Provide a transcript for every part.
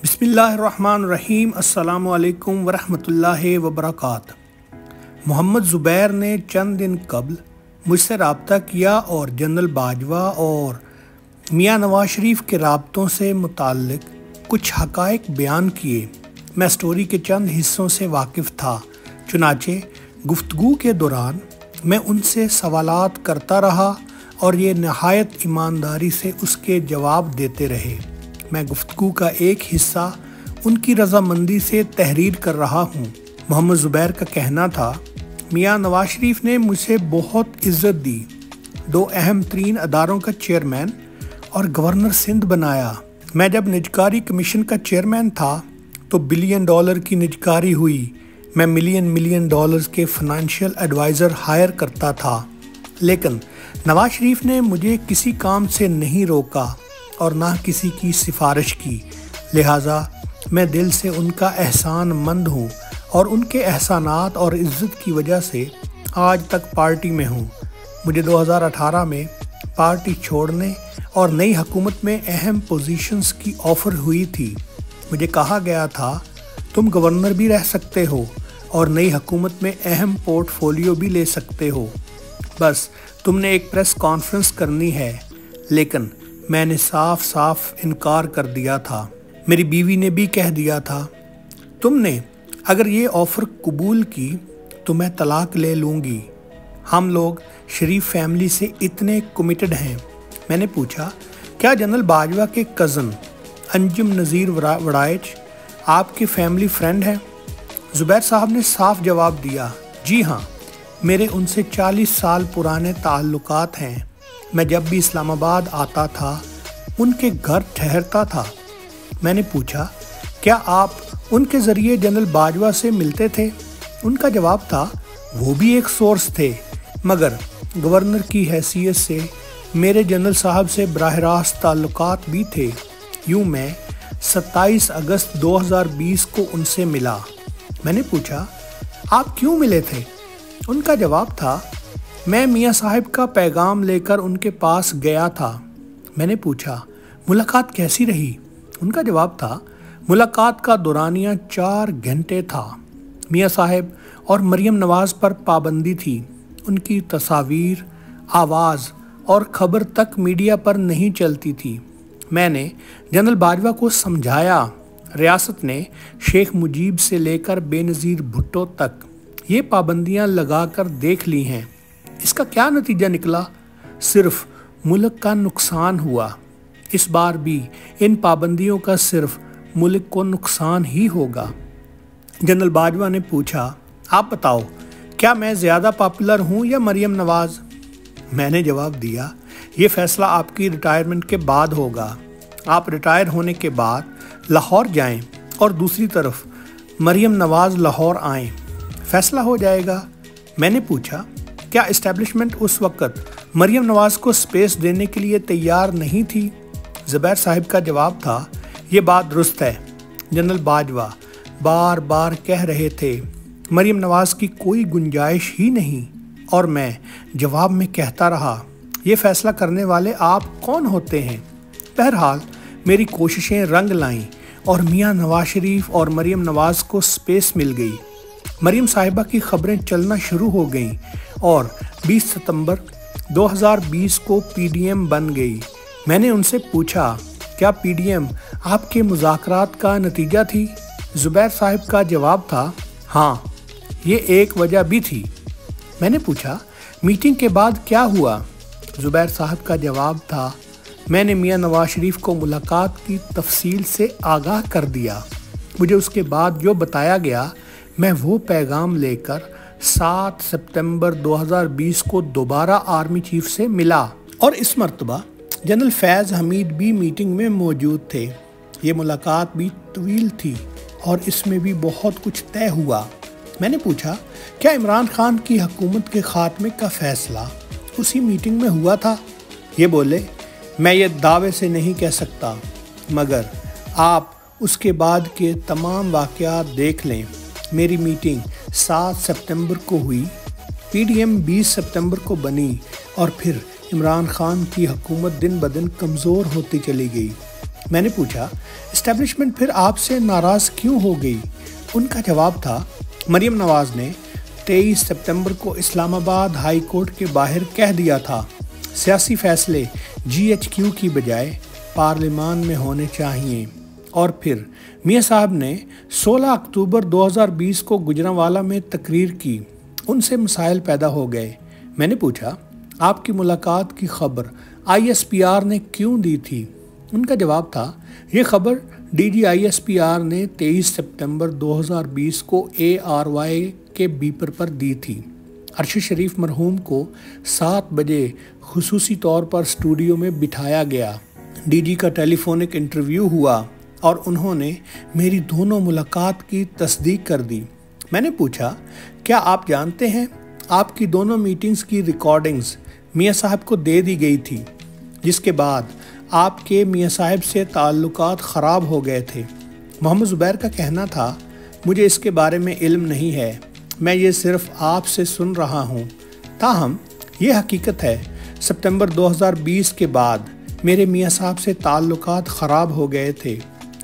بسم اللہ الرحمن الرحیم۔ السلام علیکم ورحمۃ اللہ وبرکاتہ۔ محمد زبیر نے چند دن قبل مجھ سے رابطہ کیا اور جنرل باجوہ اور میاں نواز شریف کے رابطوں سے متعلق کچھ حقائق بیان کیے۔ میں سٹوری کے چند حصوں سے واقف تھا، چنانچہ گفتگو کے دوران میں ان سے سوالات کرتا رہا اور یہ نہایت ایمانداری سے اس کے جواب دیتے رہے۔ میں گفتگو کا ایک حصہ ان کی رضامندی سے تحریر کر رہا ہوں۔ محمد زبیر کا کہنا تھا، میاں نواز شریف نے مجھے بہت عزت دی، 2 اہم ترین اداروں کا چیئرمین اور گورنر سندھ بنایا۔ میں جب نجکاری کمیشن کا چیئرمین تھا تو $1 بلین کی نجکاری ہوئی۔ میں ملین ڈالرز کے فنانشل ایڈوائزر ہائر کرتا تھا، لیکن نواز شریف نے مجھے کسی کام سے نہیں روکا اور نہ کسی کی سفارش کی، لہٰذا میں دل سے ان کا احسان مند ہوں اور ان کے احسانات اور عزت کی وجہ سے آج تک پارٹی میں ہوں۔ مجھے 2018 میں پارٹی چھوڑنے اور نئی حکومت میں اہم پوزیشنز کی آفر ہوئی تھی۔ مجھے کہا گیا تھا تم گورنر بھی رہ سکتے ہو اور نئی حکومت میں اہم پورٹ فولیو بھی لے سکتے ہو، بس تم نے ایک پریس کانفرنس کرنی ہے، لیکن میں نے صاف انکار کر دیا تھا۔ میری بیوی نے بھی کہہ دیا تھا تم نے اگر یہ آفر قبول کی تو میں طلاق لے لوں گی۔ ہم لوگ شریف فیملی سے اتنے کمیٹڈ ہیں۔ میں نے پوچھا کیا جنرل باجوہ کے کزن انجم نذیر وڑائچ آپ کے فیملی فرینڈ ہیں؟ زبیر صاحب نے صاف جواب دیا، جی ہاں، میرے ان سے 40 سال پرانے تعلقات ہیں۔ میں جب بھی اسلام آباد آتا تھا ان کے گھر ٹھہرتا تھا۔ میں نے پوچھا کیا آپ ان کے ذریعے جنرل باجوہ سے ملتے تھے؟ ان کا جواب تھا وہ بھی ایک سورس تھے، مگر گورنر کی حیثیت سے میرے جنرل صاحب سے براہ راست تعلقات بھی تھے۔ یوں میں 27 اگست 2020 کو ان سے ملا۔ میں نے پوچھا آپ کیوں ملے تھے؟ ان کا جواب تھا میں میاں صاحب کا پیغام لے کر ان کے پاس گیا تھا۔ میں نے پوچھا ملاقات کیسی رہی؟ ان کا جواب تھا ملاقات کا دورانیہ 4 گھنٹے تھا۔ میاں صاحب اور مریم نواز پر پابندی تھی، ان کی تصاویر، آواز اور خبر تک میڈیا پر نہیں چلتی تھی۔ میں نے جنرل باجوہ کو سمجھایا، ریاست نے شیخ مجیب سے لے کر بے نظیر بھٹو تک یہ پابندیاں لگا کر دیکھ لی ہیں، اس کا کیا نتیجہ نکلا؟ صرف ملک کا نقصان ہوا۔ اس بار بھی ان پابندیوں کا صرف ملک کو نقصان ہی ہوگا۔ جنرل باجوہ نے پوچھا آپ بتاؤ کیا میں زیادہ پاپولر ہوں یا مریم نواز؟ میں نے جواب دیا یہ فیصلہ آپ کی ریٹائرمنٹ کے بعد ہوگا۔ آپ ریٹائر ہونے کے بعد لاہور جائیں اور دوسری طرف مریم نواز لاہور آئیں، فیصلہ ہو جائے گا۔ میں نے پوچھا کیا اسٹیبلشمنٹ اس وقت مریم نواز کو سپیس دینے کے لیے تیار نہیں تھی؟ زبیر صاحب کا جواب تھا یہ بات درست ہے، جنرل باجوہ بار بار کہہ رہے تھے مریم نواز کی کوئی گنجائش ہی نہیں، اور میں جواب میں کہتا رہا یہ فیصلہ کرنے والے آپ کون ہوتے ہیں؟ بہرحال میری کوششیں رنگ لائیں اور میاں نواز شریف اور مریم نواز کو سپیس مل گئی۔ مریم صاحبہ کی خبریں چلنا شروع ہو گئیں اور 20 ستمبر 2020 کو PDM بن گئی۔ میں نے ان سے پوچھا کیا PDM آپ کے مذاکرات کا نتیجہ تھی؟ زبیر صاحب کا جواب تھا ہاں، یہ ایک وجہ بھی تھی۔ میں نے پوچھا میٹنگ کے بعد کیا ہوا؟ زبیر صاحب کا جواب تھا میں نے میاں نواز شریف کو ملاقات کی تفصیل سے آگاہ کر دیا۔ مجھے اس کے بعد جو بتایا گیا میں وہ پیغام لے کر 7 سپتمبر 2020 کو دوبارہ آرمی چیف سے ملا، اور اس مرتبہ جنرل فیض حمید بھی میٹنگ میں موجود تھے۔ یہ ملاقات بھی طویل تھی اور اس میں بھی بہت کچھ طے ہوا۔ میں نے پوچھا کیا عمران خان کی حکومت کے خاتمے کا فیصلہ اسی میٹنگ میں ہوا تھا؟ یہ بولے میں یہ دعوے سے نہیں کہہ سکتا، مگر آپ اس کے بعد کے تمام واقعات دیکھ لیں۔ میری میٹنگ 7 سپتمبر کو ہوئی، PDM 20 سپتمبر کو بنی، اور پھر عمران خان کی حکومت دن بدن کمزور ہوتی چلی گئی۔ میں نے پوچھا اسٹیبلشمنٹ پھر آپ سے ناراض کیوں ہو گئی؟ ان کا جواب تھا مریم نواز نے 23 سپتمبر کو اسلام آباد ہائی کورٹ کے باہر کہہ دیا تھا سیاسی فیصلے GHQ کی بجائے پارلیمان میں ہونے چاہیے، اور پھر میاں صاحب نے 16 اکتوبر 2020 کو گجرانوالہ میں تقریر کی، ان سے مسائل پیدا ہو گئے۔ میں نے پوچھا آپ کی ملاقات کی خبر ISPR نے کیوں دی تھی؟ ان کا جواب تھا یہ خبر DG ISPR نے 23 سپتمبر 2020 کو ARY کے بیپر پر دی تھی۔ ارشد شریف مرحوم کو 7 بجے خصوصی طور پر اسٹوڈیو میں بٹھایا گیا، DG کا ٹیلی فونک انٹرویو ہوا اور انہوں نے میری دونوں ملاقات کی تصدیق کر دی۔ میں نے پوچھا کیا آپ جانتے ہیں آپ کی دونوں میٹنگز کی ریکارڈنگز میاں صاحب کو دے دی گئی تھی، جس کے بعد آپ کے میاں صاحب سے تعلقات خراب ہو گئے تھے؟ محمد زبیر کا کہنا تھا مجھے اس کے بارے میں علم نہیں ہے، میں یہ صرف آپ سے سن رہا ہوں۔ تاہم یہ حقیقت ہے ستمبر 2020 کے بعد میرے میاں صاحب سے تعلقات خراب ہو گئے تھے۔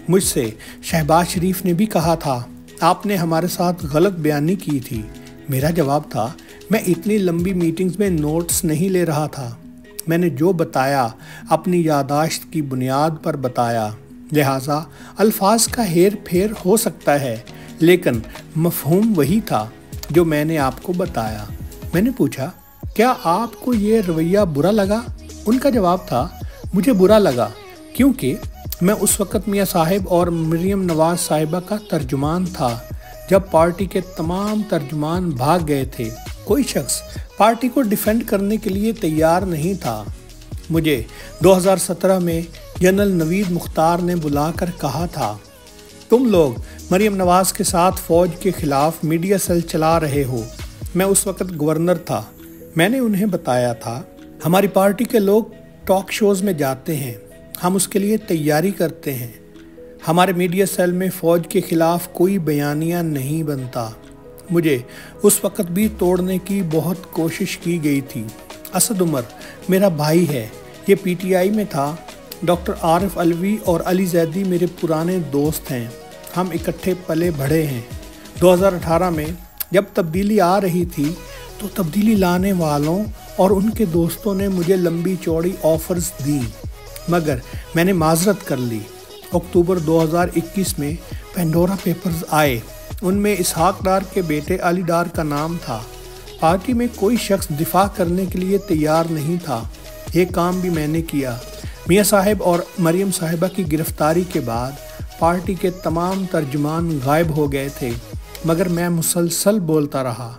مجھ سے شہباز شریف نے بھی کہا تھا آپ نے ہمارے ساتھ غلط بیانی کی تھی۔ میرا جواب تھا میں اتنی لمبی میٹنگز میں نوٹس نہیں لے رہا تھا، میں نے جو بتایا اپنی یادداشت کی بنیاد پر بتایا، لہٰذا الفاظ کا ہیر پھیر ہو سکتا ہے لیکن مفہوم وہی تھا جو میں نے آپ کو بتایا۔ میں نے پوچھا کیا آپ کو یہ رویہ برا لگا؟ ان کا جواب تھا مجھے برا لگا کیونکہ میں اس وقت میاں صاحب اور مریم نواز صاحبہ کا ترجمان تھا جب پارٹی کے تمام ترجمان بھاگ گئے تھے۔ کوئی شخص پارٹی کو ڈیفینڈ کرنے کے لیے تیار نہیں تھا۔ مجھے 2017 میں جنرل نوید مختار نے بلا کر کہا تھا تم لوگ مریم نواز کے ساتھ فوج کے خلاف میڈیا سیل چلا رہے ہو۔ میں اس وقت گورنر تھا۔ میں نے انہیں بتایا تھا ہماری پارٹی کے لوگ ٹاک شوز میں جاتے ہیں، ہم اس کے لیے تیاری کرتے ہیں، ہمارے میڈیا سیل میں فوج کے خلاف کوئی بیانیہ نہیں بنتا۔ مجھے اس وقت بھی توڑنے کی بہت کوشش کی گئی تھی۔ اسد عمر میرا بھائی ہے، یہ PTI میں تھا۔ ڈاکٹر عارف علوی اور علی زیدی میرے پرانے دوست ہیں، ہم اکٹھے پلے بڑھے ہیں۔ 2018 میں جب تبدیلی آ رہی تھی تو تبدیلی لانے والوں اور ان کے دوستوں نے مجھے لمبی چوڑی آفرز دیں، مگر میں نے معذرت کر لی۔ اکتوبر 2021 میں پینڈورا پیپرز آئے، ان میں اسحاق ڈار کے بیٹے علی ڈار کا نام تھا۔ پارٹی میں کوئی شخص دفاع کرنے کے لیے تیار نہیں تھا، یہ کام بھی میں نے کیا۔ میاں صاحب اور مریم صاحبہ کی گرفتاری کے بعد پارٹی کے تمام ترجمان غائب ہو گئے تھے، مگر میں مسلسل بولتا رہا۔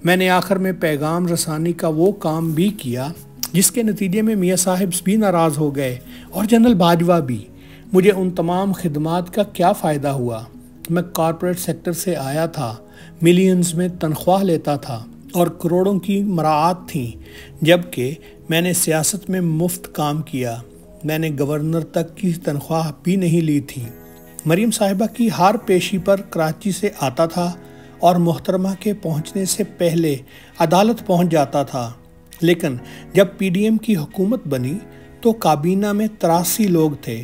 میں نے آخر میں پیغام رسانی کا وہ کام بھی کیا جس کے نتیجے میں میاں صاحب بھی ناراض ہو گئے اور جنرل باجوہ بھی۔ مجھے ان تمام خدمات کا کیا فائدہ ہوا؟ میں کارپوریٹ سیکٹر سے آیا تھا، ملینز میں تنخواہ لیتا تھا اور کروڑوں کی مراعات تھیں، جبکہ میں نے سیاست میں مفت کام کیا۔ میں نے گورنر تک کی تنخواہ بھی نہیں لی تھی۔ مریم صاحبہ کی ہر پیشی پر کراچی سے آتا تھا اور محترمہ کے پہنچنے سے پہلے عدالت پہنچ جاتا تھا، لیکن جب PDM کی حکومت بنی تو کابینہ میں 83 لوگ تھے،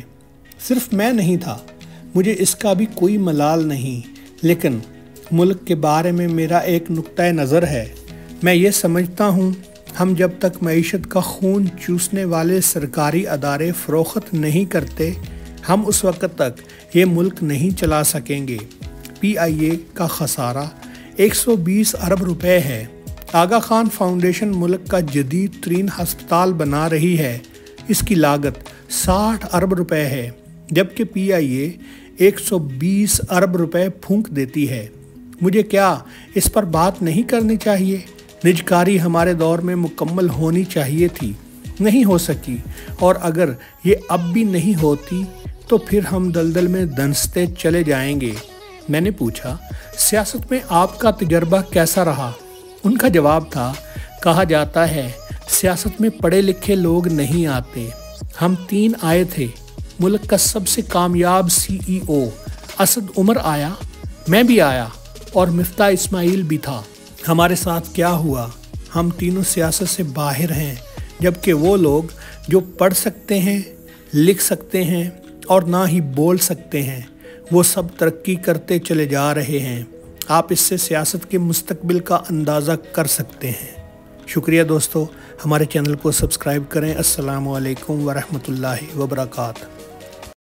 صرف میں نہیں تھا۔ مجھے اس کا بھی کوئی ملال نہیں، لیکن ملک کے بارے میں میرا ایک نقطۂ نظر ہے۔ میں یہ سمجھتا ہوں ہم جب تک معیشت کا خون چوسنے والے سرکاری ادارے فروخت نہیں کرتے، ہم اس وقت تک یہ ملک نہیں چلا سکیں گے۔ PIA کا خسارہ 120 ارب روپے ہے۔ آغا خان فاؤنڈیشن ملک کا جدید ترین ہسپتال بنا رہی ہے، اس کی لاگت 60 ارب روپے ہے، جبکہ PIA 120 ارب روپے پھونک دیتی ہے۔ مجھے کیا اس پر بات نہیں کرنی چاہیے؟ نجکاری ہمارے دور میں مکمل ہونی چاہیے تھی، نہیں ہو سکی، اور اگر یہ اب بھی نہیں ہوتی تو پھر ہم دلدل میں دنستے چلے جائیں گے۔ میں نے پوچھا سیاست میں آپ کا تجربہ کیسا رہا؟ ان کا جواب تھا کہا جاتا ہے سیاست میں پڑھے لکھے لوگ نہیں آتے، ہم 3 آئے تھے۔ ملک کا سب سے کامیاب CEO اسد عمر آیا، میں بھی آیا اور مفتاح اسماعیل بھی تھا۔ ہمارے ساتھ کیا ہوا؟ ہم تینوں سیاست سے باہر ہیں، جبکہ وہ لوگ جو پڑھ سکتے ہیں، لکھ سکتے ہیں اور نہ ہی بول سکتے ہیں، وہ سب ترقی کرتے چلے جا رہے ہیں۔ آپ اس سے سیاست کے مستقبل کا اندازہ کر سکتے ہیں۔ شکریہ دوستو، ہمارے چینل کو سبسکرائب کریں۔ السلام علیکم ورحمۃ اللہ وبرکاتہ۔